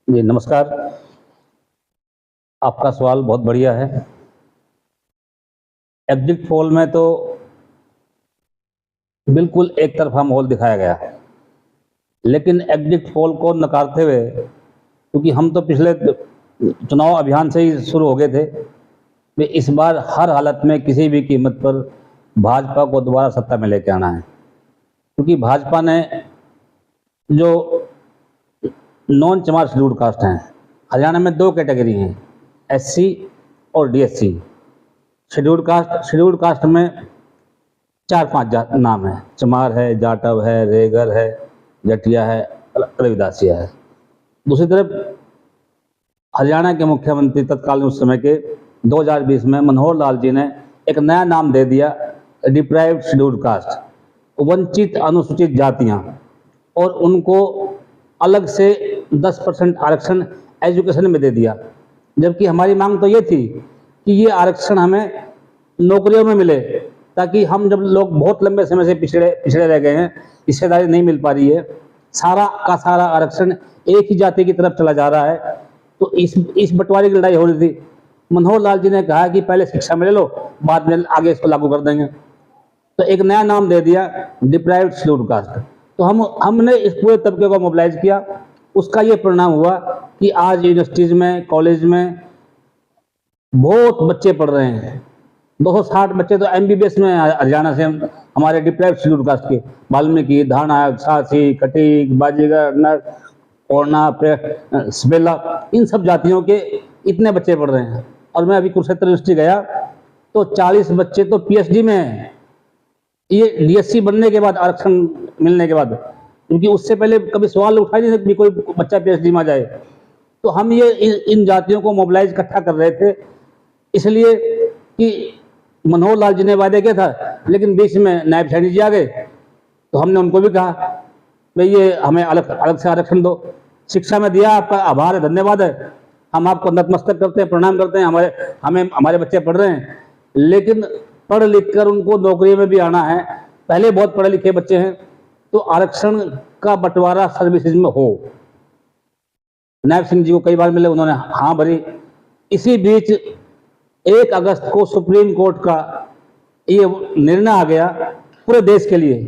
जी नमस्कार। आपका सवाल बहुत बढ़िया है। एग्जिट पोल में तो बिल्कुल एक तरफा माहौल दिखाया गया है, लेकिन एग्जिट पोल को नकारते हुए, क्योंकि हम तो पिछले चुनाव अभियान से ही शुरू हो गए थे कि इस बार हर हालत में किसी भी कीमत पर भाजपा को दोबारा सत्ता में लेके आना है। क्योंकि भाजपा ने जो नॉन चमार शेड्यूल्ड कास्ट हैं, हरियाणा में दो कैटेगरी हैं, एससी और डीएससी। शेड्यूल्ड कास्ट में 4-5 नाम है, चमार है, जाटव है, रेगर है, जटिया है, रविदासिया है। दूसरी तरफ हरियाणा के मुख्यमंत्री तत्कालीन उस समय के 2020 में मनोहर लाल जी ने एक नया नाम दे दिया, डिप्राइव्ड शेड्यूल्ड कास्ट, वंचित अनुसूचित जातियां, और उनको अलग से 10% आरक्षण एजुकेशन में दे दिया। जबकि हमारी मांग तो ये थी कि ये आरक्षण हमें नौकरियों में मिले, ताकि हम जब लोग बहुत लंबे समय से पिछड़े रह गए हैं, हिस्सेदारी नहीं मिल पा रही है, सारा का सारा आरक्षण एक ही जाति की तरफ चला जा रहा है, तो इस बंटवारे की लड़ाई हो रही थी। मनोहर लाल जी ने कहा कि पहले शिक्षा में ले लो, बाद में आगे इसको लागू कर देंगे, तो एक नया नाम दे दिया, डिप्राइव्ड शेड्यूल्ड कास्ट। तो हमने इस पूरे तबके को मोबिलाइज किया। उसका ये परिणाम हुआ कि आज यूनिवर्सिटीज में, कॉलेज में बहुत बच्चे पढ़ रहे हैं। 260 बच्चे तो एमबीबीएस में हरियाणा से, हमारे डिप्राइव्ड शेड्यूल्ड कास्ट के, वाल्मीकि, धाना, छाछी, खटीक, बाजीगर, नर, ओरना, सपेला, इन सब जातियों के इतने बच्चे पढ़ रहे हैं। और मैं अभी कुरुक्षेत्र यूनिवर्सिटी गया तो 40 बच्चे तो पीएचडी में हैं, ये डीएससी बनने के बाद, आरक्षण मिलने के बाद, क्योंकि उससे पहले कभी सवाल उठा नहीं था कि कोई बच्चा पीएचडी में आ जाए। तो हम ये इन जातियों को मोबिलाइज इकट्ठा कर रहे थे, इसलिए कि मनोहर लाल जी ने वायदे किया था, लेकिन बीच में नायब सैनी जी आ गए, तो हमने उनको भी कहा भाई ये हमें अलग से आरक्षण दो। शिक्षा में दिया, आपका आभार है, धन्यवाद है, हम आपको नतमस्तक करते हैं, प्रणाम करते हैं, हमारे बच्चे पढ़ रहे हैं, लेकिन पढ़ लिख कर उनको नौकरी में भी आना है। पहले बहुत पढ़े लिखे बच्चे हैं, तो आरक्षण का बंटवारा सर्विसेज में हो। नायब सिंह जी को कई बार मिले, उन्होंने हाँ भरी। इसी बीच 1 अगस्त को सुप्रीम कोर्ट का ये निर्णय आ गया पूरे देश के लिए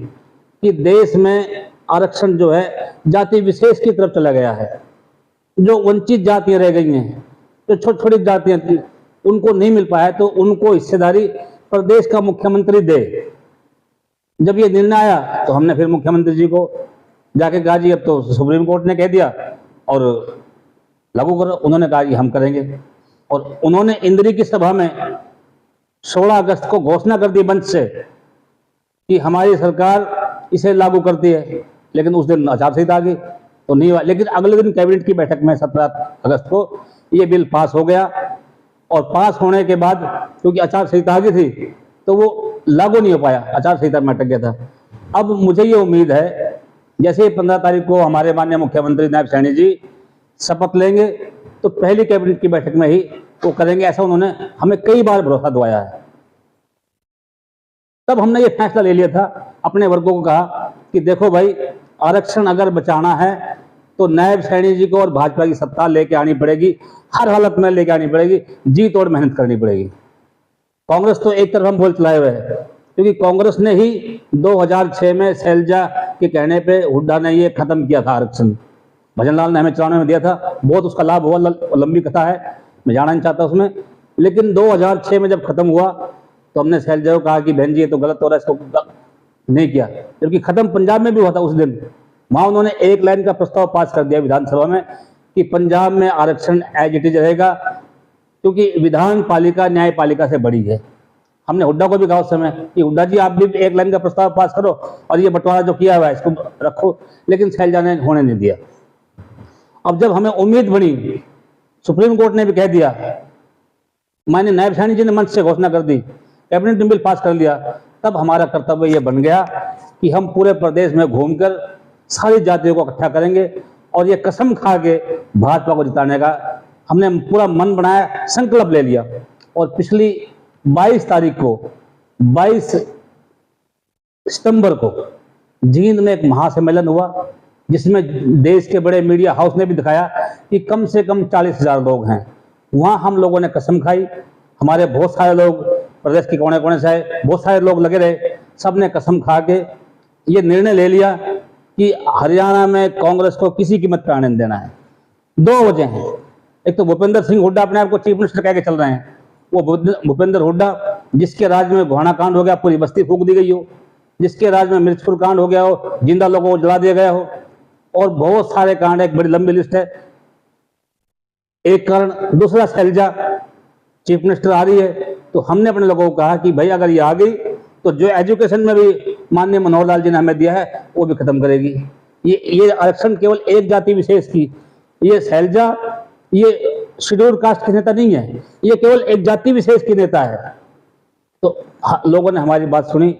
कि देश में आरक्षण जो है जाति विशेष की तरफ चला गया है। जो वंचित जातियां रह गई हैं, जो छोटी छोटी जातियां थी, उनको नहीं मिल पाया, तो उनको हिस्सेदारी प्रदेश का मुख्यमंत्री दे। जब ये निर्णय आया तो हमने फिर मुख्यमंत्री जी को जाके कहा, जी अब तो सुप्रीम कोर्ट ने कह दिया और लागू करो। उन्होंने कहा कि हम करेंगे, और उन्होंने इंद्री की सभा में 16 अगस्त को घोषणा कर दी मंच से कि हमारी सरकार इसे लागू करती है। लेकिन उस दिन आचार संहिता आ गई तो नहीं हुआ। लेकिन अगले दिन कैबिनेट की बैठक में 17 अगस्त को ये बिल पास हो गया, और पास होने के बाद क्योंकि आचार संहिता आ गई थी तो वो लागू नहीं हो पाया, आचार संहिता में अटक गया था। अब मुझे ये उम्मीद है, जैसे 15 तारीख को हमारे माननीय मुख्यमंत्री नायब सैनी जी शपथ लेंगे, तो पहली कैबिनेट की बैठक में ही वो करेंगे, ऐसा उन्होंने हमें कई बार भरोसा दिलाया है। तब हमने ये फैसला ले लिया था, अपने वर्गों को कहा कि देखो भाई, आरक्षण अगर बचाना है तो नायब सैनी जी को और भाजपा की सत्ता लेके आनी पड़ेगी, हर हालत में लेके आनी पड़ेगी, जी तोड़ मेहनत करनी पड़ेगी। कांग्रेस तो एक तरफ हम बोल चलाए हुए हैं, क्योंकि कांग्रेस ने ही 2006 में शैलजा के कहने पे हुड्डा ने ये खत्म किया था आरक्षण। भजनलाल ने हमें 94 में दिया था, बहुत उसका लाभ हुआ, लंबी कथा है, मैं जाना नहीं चाहता उसमें। लेकिन 2006 में जब खत्म हुआ तो हमने शैलजा को कहा कि बहन जी ये तो गलत हो रहा है, इसको नहीं किया। जबकि खत्म पंजाब में भी हुआ था उस दिन, वहां उन्होंने एक लाइन का प्रस्ताव पास कर दिया विधानसभा में कि पंजाब में आरक्षण एज इट इज रहेगा, क्योंकि विधान पालिका न्यायपालिका से बड़ी है। हमने हुड्डा को भी कहा उस समय कि हुड्डा जी आप भी एक लाइन का प्रस्ताव पास करो और ये बंटवारा जो किया हुआ है इसको रखो, लेकिन शैलजा ने होने नहीं दिया। अब जब हमें उम्मीद बनी, सुप्रीम कोर्ट ने भी कह दिया, माननीय नायब सैनी जी ने मंच से घोषणा कर दी, कैबिनेट ने बिल पास कर लिया, तब हमारा कर्तव्य यह बन गया कि हम पूरे प्रदेश में घूमकर सारी जातियों को इकट्ठा करेंगे, और ये कसम खा के भाजपा को जिताने का हमने पूरा मन बनाया, संकल्प ले लिया। और पिछली 22 तारीख को, 22 सितंबर को जींद में एक महासम्मेलन हुआ, जिसमें देश के बड़े मीडिया हाउस ने भी दिखाया कि कम से कम 40,000 लोग हैं। वहाँ हम लोगों ने कसम खाई, हमारे बहुत सारे लोग प्रदेश के कोने कोने से आए, बहुत सारे लोग लगे रहे, सब ने कसम खा के ये निर्णय ले लिया कि हरियाणा में कांग्रेस को किसी कीमत पर आने नहीं देना है। 2 वजह हैं। एक तो भूपेंद्र सिंह हुड्डा अपने आप को चीफ मिनिस्टर कह के चल रहे हैं, वो भूपेंद्र हुड्डा जिसके राज्य में घोड़ा कांड हो गया, पूरी बस्ती फूंक दी गई हो, जिसके राज्य में मिर्चपुर कांड हो गया हो, जिंदा लोगों को जला दिया गया हो, और बहुत सारे कांड, एक बड़ी लंबी लिस्ट है। एक कारण। दूसरा, शैलजा चीफ मिनिस्टर आ रही है, तो हमने अपने लोगों को कहा कि भाई अगर ये आ गई तो जो एजुकेशन में भी माननीय मनोहर लाल जी ने हमें दिया है वो भी खत्म करेगी। ये आरक्षण केवल एक जाति विशेष की, ये शैलजा ये शेड्यूल्ड कास्ट की नेता नहीं है, ये केवल एक जाति विशेष की नेता है। तो लोगों ने हमारी बात सुनी,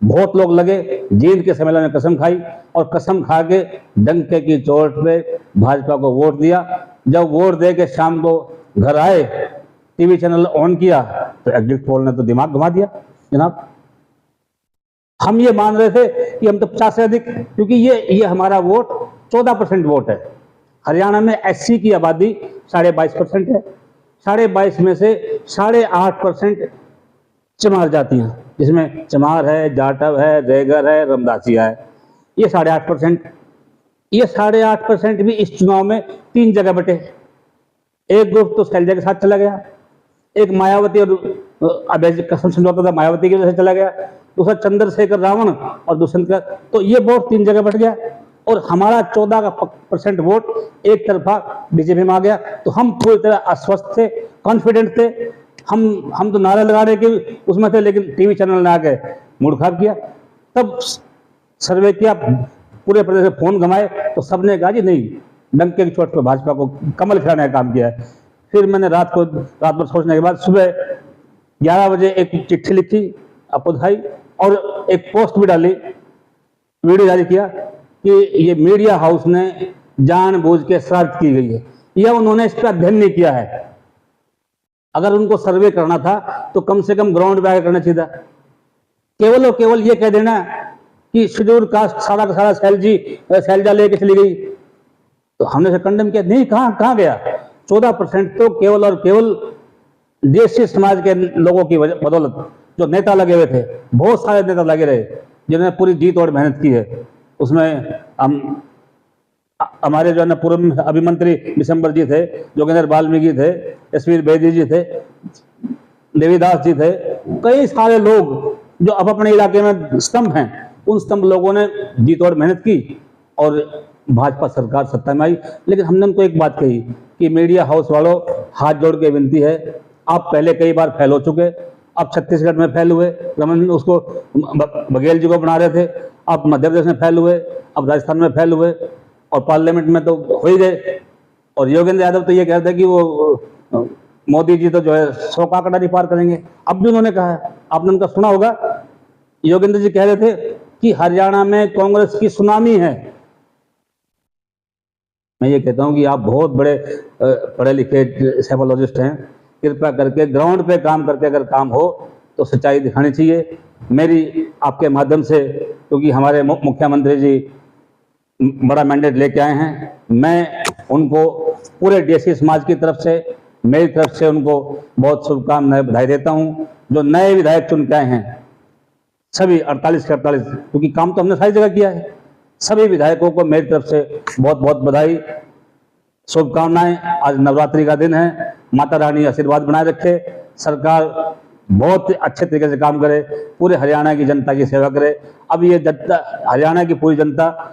बहुत लोग लगे, जींद के सम्मेलन में कसम खाई और कसम खा के डंके की चोट पे भाजपा को वोट दिया। जब वोट दे के शाम को घर आए, टीवी चैनल ऑन किया तो एग्जिट पोल ने तो दिमाग घुमा दिया जनाब। हम ये मान रहे थे कि हम तो 50 से अधिक, क्योंकि ये हमारा वोट 14% वोट है। हरियाणा में एससी की आबादी 22.5% है, 22.5 में से 8.5% चमार जातियां, जिसमें चमार है, जाटव है, रेगर है, रमदासिया है, ये 8.5%। ये 8.5% भी इस चुनाव में 3 जगह बटे। एक ग्रुप तो शैलजा के साथ चला गया, एक मायावती और कसम समझौता था मायावती की वजह से चला गया, दूसरा चंद्रशेखर रावण और दुष्यंत का, तो ये वोट 3 जगह बट गया और हमारा 14% वोट एक तरफा बीजेपी में आ गया। तो हम पूरी तरह आश्वस्त थे, कॉन्फिडेंट थे। हम तो नारे लगा रहे कि उसमें थे, लेकिन टीवी चैनल ने आके मूड खराब किया। तब सर्वे किया, पूरे प्रदेश में फोन घुमाए, तो सबने कहा जी नहीं, डंके की चोट पर भाजपा को कमल खिलाने का काम किया है। फिर मैंने रात भर सोचने के बाद सुबह 11 बजे एक चिट्ठी लिखी, आपको दिखाई, और एक पोस्ट भी डाली, वीडियो जारी किया कि ये मीडिया हाउस ने जानबूझ के शरारत की गई है, या उन्होंने इस पर अध्ययन नहीं किया है। अगर उनको सर्वे करना था तो कम से कम ग्राउंड पे आकर करना चाहिए था। केवल और केवल ये कह देना कि शेड्यूल्ड कास्ट सारा का सारा शैलजा लेके चली गई, तो हमने से कंडेम किया। नहीं, कहां गया? 14% तो केवल और केवल देशी समाज के लोगों की बदौलत, जो नेता लगे हुए थे, बहुत सारे नेता लगे रहे जिन्होंने पूरी जीत और मेहनत की है। उसमें हमारे जो है ना पूर्व अभिमंत्री दिसंबर जी थे, जोगेंद्र वाल्मीकि थे, एसवीर बेदी जी थे, देवीदास जी थे, कई सारे लोग जो अब अपने इलाके में स्तंभ हैं, उन स्तंभ लोगों ने जीत और मेहनत की और भाजपा सरकार सत्ता में आई। लेकिन हमने उनको एक बात कही कि मीडिया हाउस वालों, हाथ जोड़ के विनती है, आप पहले कई बार फेल हो चुके, आप छत्तीसगढ़ में फेल हुए, रमन उसको बघेल जी को बना रहे थे, आप मध्य प्रदेश में फेल हुए, अब राजस्थान में फेल हुए, और पार्लियामेंट में तो हो ही गए। और योगेंद्र यादव तो ये कहते हैं कि वो मोदी जी तो जो है 100 का आंकड़ा नहीं पार करेंगे। अब भी उन्होंने कहा है, आपने उनका सुना होगा, योगेंद्र जी कह रहे थे कि हरियाणा में कांग्रेस की सुनामी है। मैं ये कहता हूं कि आप बहुत बड़े पढ़े लिखे साइकोलॉजिस्ट हैं, कृपया करके ग्राउंड पे काम करके अगर काम हो तो सच्चाई दिखानी चाहिए। मेरी आपके माध्यम से, क्योंकि हमारे मुख्यमंत्री जी बड़ा मैंडेट लेके आए हैं, मैं उनको पूरे देशी समाज की तरफ से, मेरी तरफ से उनको बहुत शुभकामनाएं, बधाई देता हूं। जो नए विधायक चुन के आए हैं सभी 48 के 48, क्योंकि काम तो हमने सारी जगह किया है, सभी विधायकों को मेरी तरफ से बहुत बहुत बधाई, शुभकामनाएं। आज नवरात्रि का दिन है, माता रानी आशीर्वाद बनाए रखे, सरकार बहुत अच्छे तरीके से काम करे, पूरे हरियाणा की जनता की सेवा करे। अब ये जनता, हरियाणा की पूरी जनता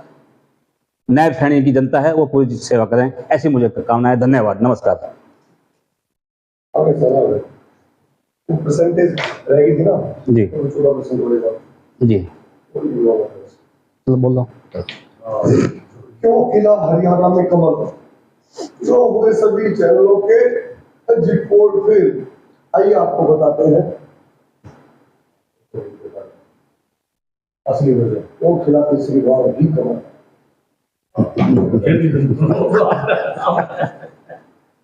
नैब श्रेणी की जनता है, वो पूरी सेवा करें, ऐसी मुझे कामनाएं। धन्यवाद, नमस्कार। परसेंटेज रहेगी थी ना जी, 14% होगा जी, बोल रहा हूँ। क्यों खिला हरियाणा में कमल? जो हुए सभी चैनलों के एग्जिट पोल फेल। आइए आपको बताते हैं असली वजह। क्यों खिला तीसरी बार भी कमल?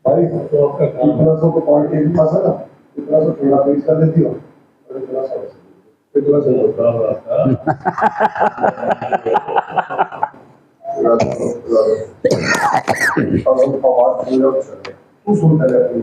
भाई 1500 को पार्टी के पास है ना, 1500 थोड़ा पेश कर देती हो, और 1500 से अब हम आवाज पूरा चल रहे तू सुन पहले अपनी